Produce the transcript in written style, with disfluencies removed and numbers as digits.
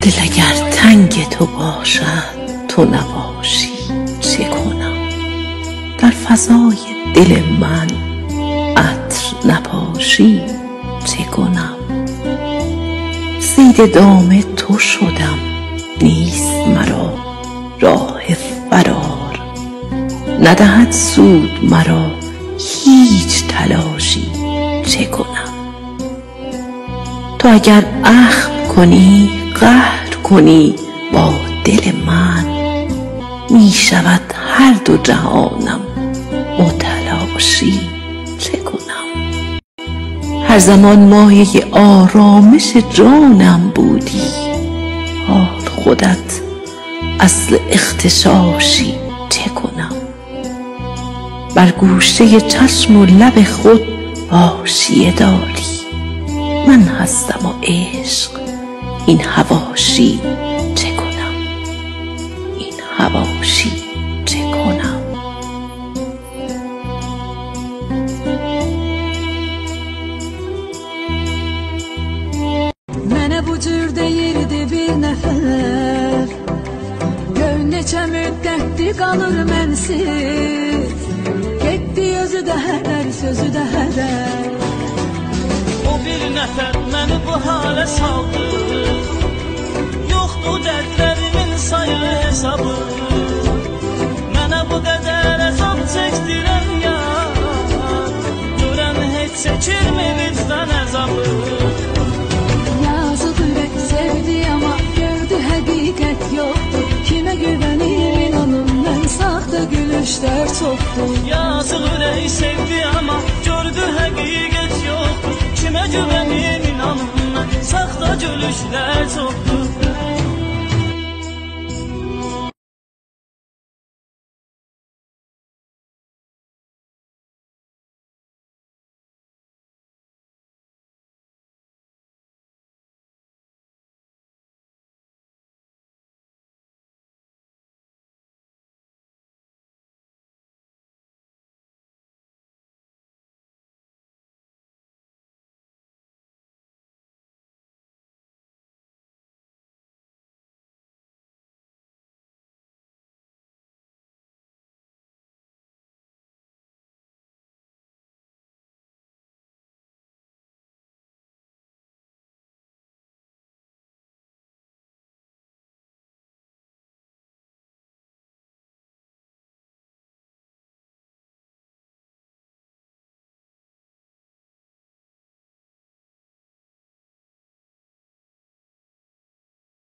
دل اگر تنگ تو باشد تو نباشی چه کنم؟ در فضای دل من عطر نپاشی چه کنم؟ صید دام تو شدم نیست مرا راه فرار، ندهد سود مرا هیچ تلاشی چه کنم؟ تو اگر اخم کنی قهر کنی با دل من، می شود هر دو جهانم متلاشی چه کنم؟ هر زمان مایه آرامش جانم بودی، حال خودت اصل اغتشاشی چه کنم؟ بر گوشه چشم و لب خود حاشیه داری، من هستم و عشق این حواشی چه کنم؟ این حواشی چه کنم؟ Mənə bu cür deyirdi bir nəfər, gör neçə müddətdir qalır mənsiz, getdi özü də hədər, sözü də hədər. O bir nəfər məni bu halə saldı, yoxdur dərdlərimin sayı hesabı. Mənə bu qədər əzab çəkdirən yar, görən heç çəkirmi vicdan əzabı? Yazıq ürək sevdi amma gördü həqiqət yoxdur, kimə güvənir inanım mən, saxta gülüşlər çoxdur. Yazıq ürək sevdi amma gördü həqiqət yoxdur, kimə güvənir inanım mən, saxta gülüşlər çoxdur.